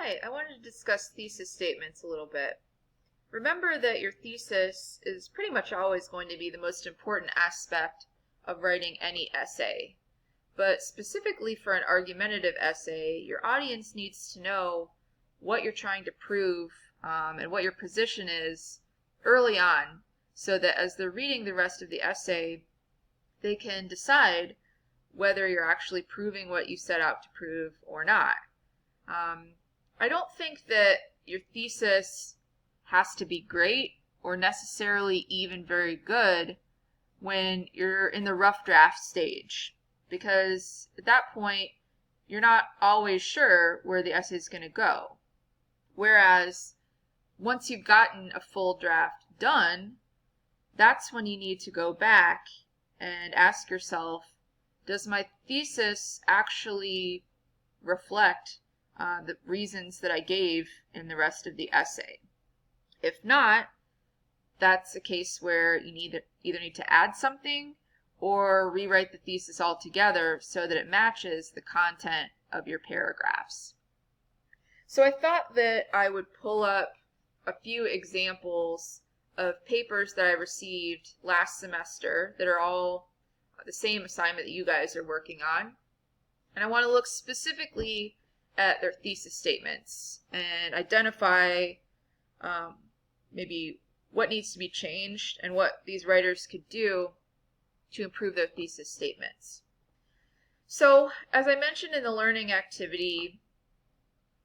Hi, I wanted to discuss thesis statements a little bit. Remember that your thesis is pretty much always going to be the most important aspect of writing any essay. But specifically for an argumentative essay, your audience needs to know what you're trying to prove and what your position is early on, so that as they're reading the rest of the essay, they can decide whether you're actually proving what you set out to prove or not. I don't think that your thesis has to be great or necessarily even very good when you're in the rough draft stage, because at that point you're not always sure where the essay is going to go. Whereas once you've gotten a full draft done, that's when you need to go back and ask yourself, does my thesis actually reflect the reasons that I gave in the rest of the essay? If not, that's a case where you either need to add something or rewrite the thesis altogether so that it matches the content of your paragraphs. So I thought that I would pull up a few examples of papers that I received last semester that are all the same assignment that you guys are working on. And I want to look specifically at their thesis statements and identify maybe what needs to be changed and what these writers could do to improve their thesis statements. So, as I mentioned in the learning activity,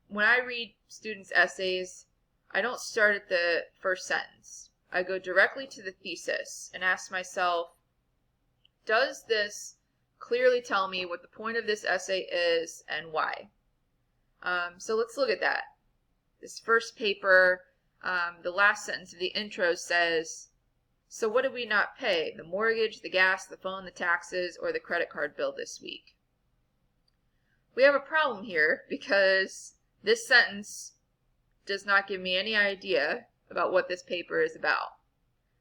when I read students' essays, I don't start at the first sentence. I go directly to the thesis and ask myself, does this clearly tell me what the point of this essay is and why? So let's look at that. This first paper, the last sentence of the intro says, so what did we not pay? The mortgage, the gas, the phone, the taxes, or the credit card bill this week? We have a problem here because this sentence does not give me any idea about what this paper is about.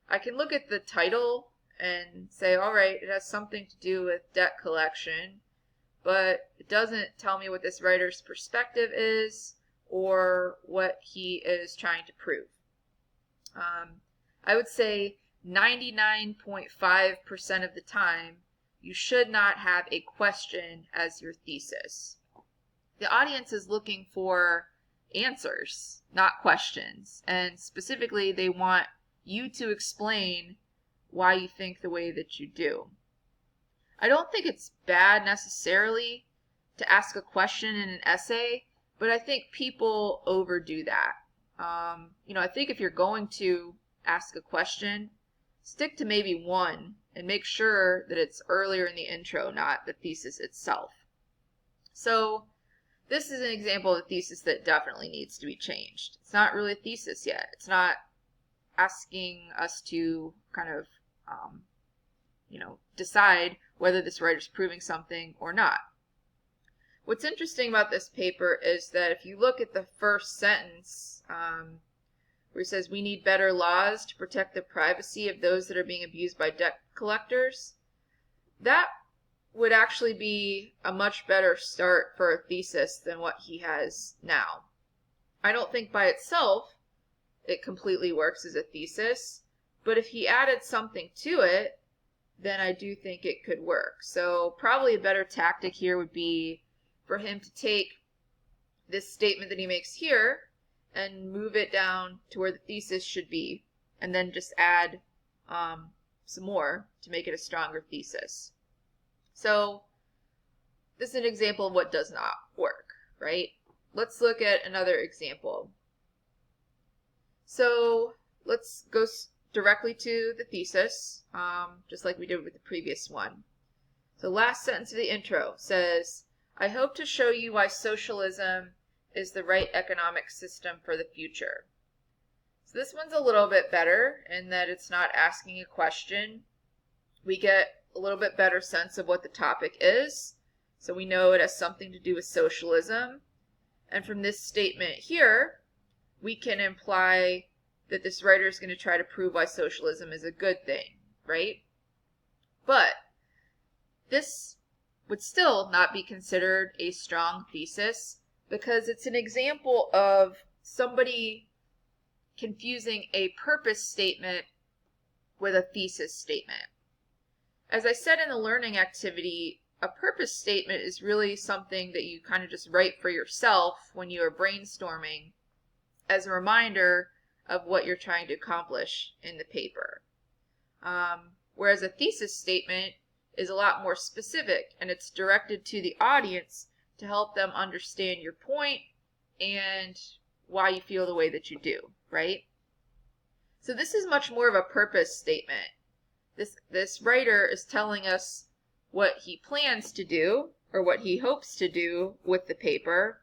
I can look at the title and say, all right, it has something to do with debt collection, but it doesn't tell me what this writer's perspective is or what he is trying to prove. I would say 99.5% of the time, you should not have a question as your thesis. The audience is looking for answers, not questions, and specifically they want you to explain why you think the way that you do. I don't think it's bad necessarily to ask a question in an essay, but I think people overdo that. I think if you're going to ask a question, stick to maybe one and make sure that it's earlier in the intro, not the thesis itself. So this is an example of a thesis that definitely needs to be changed. It's not really a thesis yet. It's not asking us to kind of, decide whether this writer's proving something or not. What's interesting about this paper is that if you look at the first sentence, where it says we need better laws to protect the privacy of those that are being abused by debt collectors, that would actually be a much better start for a thesis than what he has now. I don't think by itself it completely works as a thesis, but if he added something to it, then I do think it could work. So probably a better tactic here would be for him to take this statement that he makes here and move it down to where the thesis should be, and then just add some more to make it a stronger thesis. So this is an example of what does not work, right? Let's look at another example. So let's go directly to the thesis, just like we did with the previous one. So last sentence of the intro says, I hope to show you why socialism is the right economic system for the future. So this one's a little bit better in that it's not asking a question. We get a little bit better sense of what the topic is. So we know it has something to do with socialism. And from this statement here, we can imply that this writer is going to try to prove why socialism is a good thing, right? But this would still not be considered a strong thesis because it's an example of somebody confusing a purpose statement with a thesis statement. As I said in the learning activity, a purpose statement is really something that you kind of just write for yourself when you are brainstorming as a reminder of what you're trying to accomplish in the paper. Whereas a thesis statement is a lot more specific, and it's directed to the audience to help them understand your point and why you feel the way that you do, right? So this is much more of a purpose statement. This writer is telling us what he plans to do, or what he hopes to do with the paper,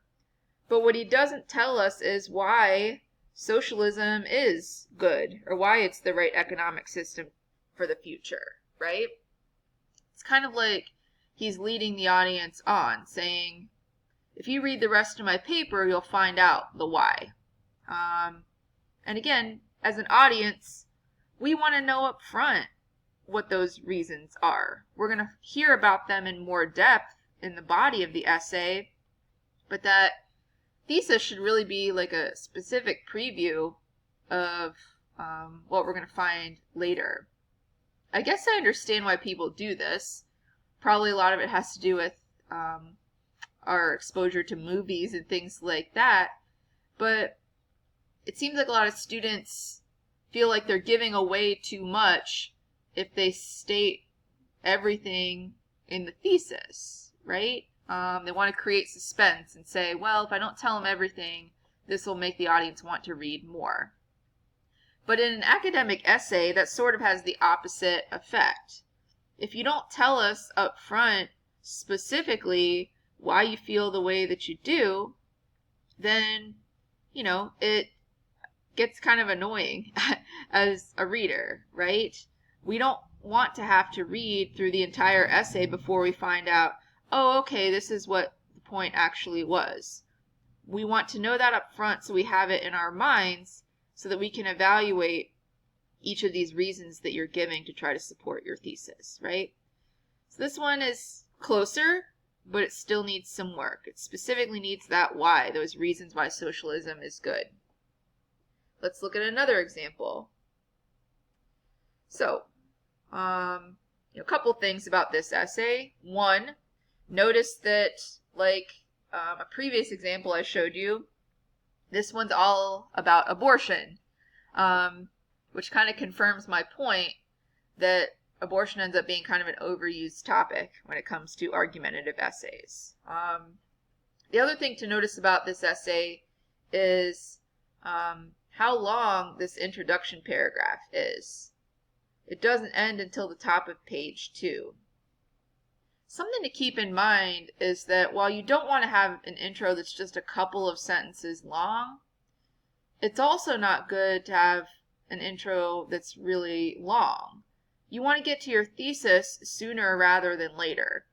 but what he doesn't tell us is why socialism is good, or why it's the right economic system for the future, right? It's kind of like he's leading the audience on, saying, if you read the rest of my paper, you'll find out the why. And again, as an audience, we want to know up front what those reasons are. We're going to hear about them in more depth in the body of the essay, but that thesis should really be like a specific preview of what we're going to find later. I guess I understand why people do this. Probably a lot of it has to do with our exposure to movies and things like that, but it seems like a lot of students feel like they're giving away too much if they state everything in the thesis, right? They want to create suspense and say, well, if I don't tell them everything, this will make the audience want to read more. But in an academic essay, that sort of has the opposite effect. If you don't tell us up front specifically why you feel the way that you do, then, it gets kind of annoying as a reader, right? We don't want to have to read through the entire essay before we find out, oh, okay, this is what the point actually was. We want to know that up front so we have it in our minds so that we can evaluate each of these reasons that you're giving to try to support your thesis, right? So this one is closer, but it still needs some work. It specifically needs that why, those reasons why socialism is good. Let's look at another example. So, a couple things about this essay. One, notice that, like a previous example I showed you, this one's all about abortion, which kind of confirms my point that abortion ends up being kind of an overused topic when it comes to argumentative essays. The other thing to notice about this essay is how long this introduction paragraph is. It doesn't end until the top of page 2. Something to keep in mind is that while you don't want to have an intro that's just a couple of sentences long, it's also not good to have an intro that's really long. You want to get to your thesis sooner rather than later.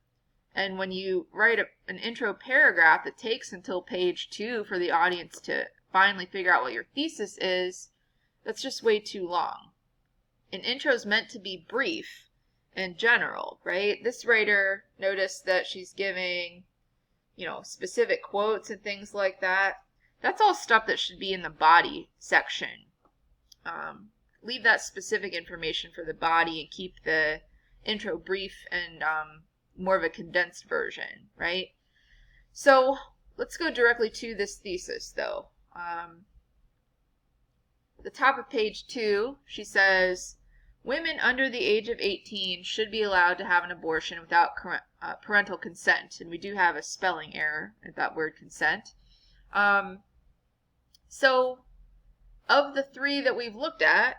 And when you write an intro paragraph that takes until page 2 for the audience to finally figure out what your thesis is, that's just way too long. An intro is meant to be brief and general, right? This writer noticed that she's giving, specific quotes and things like that. That's all stuff that should be in the body section. Leave that specific information for the body and keep the intro brief and more of a condensed version, right? So let's go directly to this thesis, though. The top of page 2, she says, women under the age of 18 should be allowed to have an abortion without parental consent. And we do have a spelling error at that word consent. So of the 3 that we've looked at,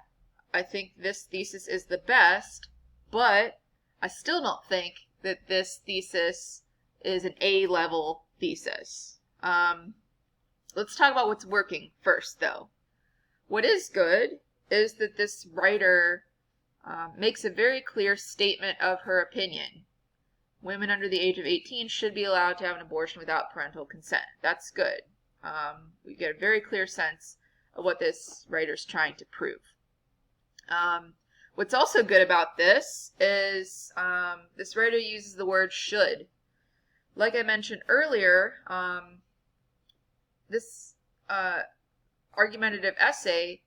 I think this thesis is the best, but I still don't think that this thesis is an A-level thesis. Let's talk about what's working first, though. What is good is that this writer makes a very clear statement of her opinion. Women under the age of 18 should be allowed to have an abortion without parental consent. That's good. We get a very clear sense of what this writer's trying to prove. What's also good about this is this writer uses the word should. Like I mentioned earlier, this argumentative essay,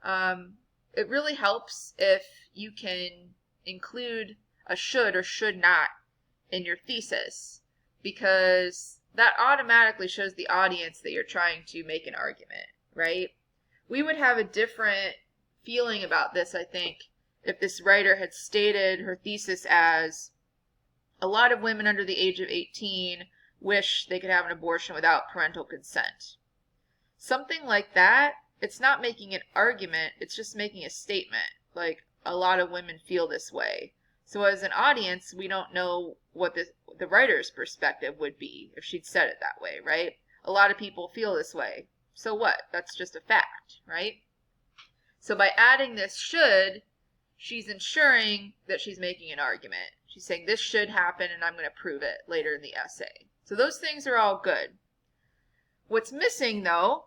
it really helps if you can include a should or should not in your thesis, because that automatically shows the audience that you're trying to make an argument, right? We would have a different feeling about this, I think, if this writer had stated her thesis as, a lot of women under the age of 18 wish they could have an abortion without parental consent. Something like that, it's not making an argument, it's just making a statement, like, a lot of women feel this way. So as an audience, we don't know what the writer's perspective would be if she'd said it that way, right? A lot of people feel this way. So what? That's just a fact, right? So by adding this should, she's ensuring that she's making an argument. She's saying this should happen and I'm going to prove it later in the essay. So those things are all good. What's missing, though,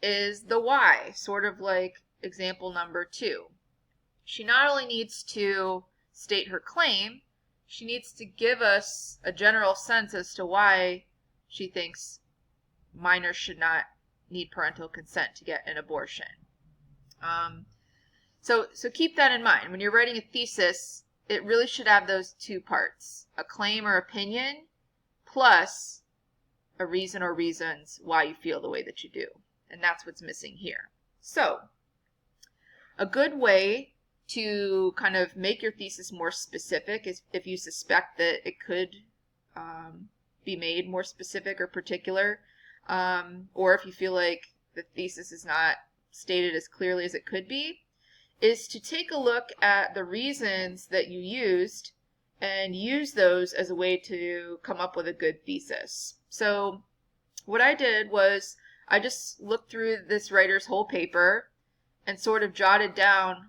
is the why, sort of like example number 2. She not only needs to state her claim, she needs to give us a general sense as to why she thinks minors should not need parental consent to get an abortion. So keep that in mind. When you're writing a thesis, it really should have those 2 parts, a claim or opinion, plus a reason or reasons why you feel the way that you do. And that's what's missing here. So, a good way to kind of make your thesis more specific is if you suspect that it could be made more specific or particular, or if you feel like the thesis is not stated as clearly as it could be, is to take a look at the reasons that you used and use those as a way to come up with a good thesis. So what I did was I just looked through this writer's whole paper and sort of jotted down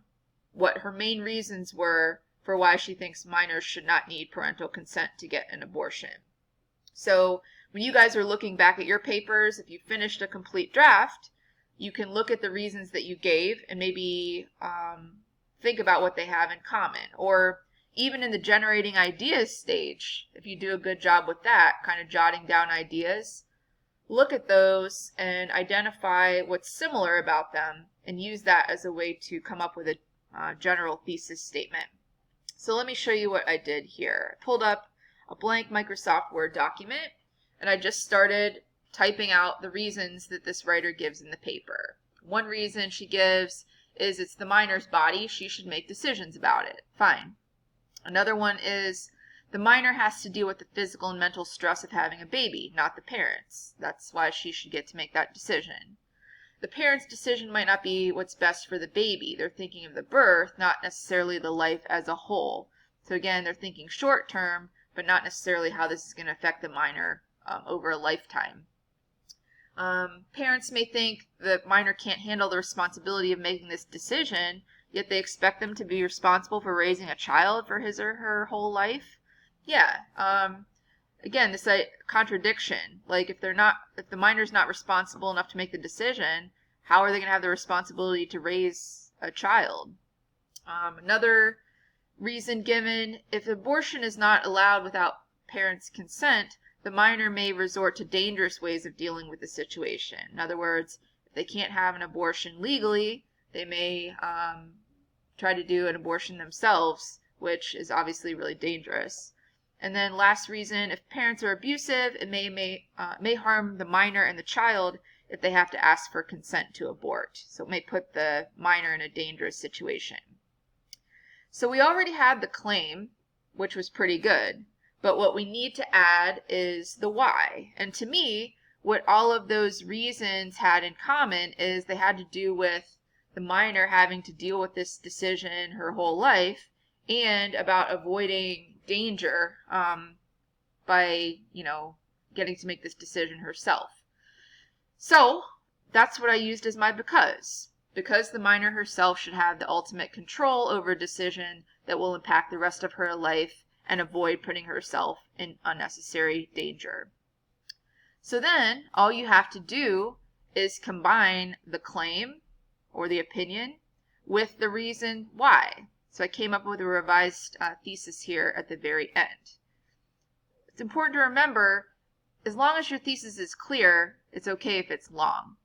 what her main reasons were for why she thinks minors should not need parental consent to get an abortion. So when you guys are looking back at your papers, if you finished a complete draft, you can look at the reasons that you gave and maybe think about what they have in common. Or even in the generating ideas stage, if you do a good job with that, kind of jotting down ideas, look at those and identify what's similar about them and use that as a way to come up with a general thesis statement. So let me show you what I did here. I pulled up a blank Microsoft Word document and I just started typing out the reasons that this writer gives in the paper. One reason she gives is it's the minor's body, she should make decisions about it. Fine. Another one is the minor has to deal with the physical and mental stress of having a baby, not the parents. That's why she should get to make that decision. The parents' decision might not be what's best for the baby. They're thinking of the birth, not necessarily the life as a whole. So again, they're thinking short term, but not necessarily how this is going to affect the minor over a lifetime. Parents may think the minor can't handle the responsibility of making this decision, yet they expect them to be responsible for raising a child for his or her whole life. Yeah. Again, this contradiction. Like if the minor's not responsible enough to make the decision, how are they going to have the responsibility to raise a child? Another reason given, if abortion is not allowed without parents' consent, the minor may resort to dangerous ways of dealing with the situation. In other words, if they can't have an abortion legally, they may try to do an abortion themselves, which is obviously really dangerous. And then last reason, if parents are abusive, it may harm the minor and the child if they have to ask for consent to abort. So it may put the minor in a dangerous situation. So we already had the claim, which was pretty good. But what we need to add is the why. And to me, what all of those reasons had in common is they had to do with the minor having to deal with this decision her whole life and about avoiding danger by, getting to make this decision herself. So that's what I used as my because. Because the minor herself should have the ultimate control over a decision that will impact the rest of her life and avoid putting herself in unnecessary danger. So then all you have to do is combine the claim or the opinion with the reason why. So I came up with a revised thesis here at the very end. It's important to remember, as long as your thesis is clear, It's okay if it's long.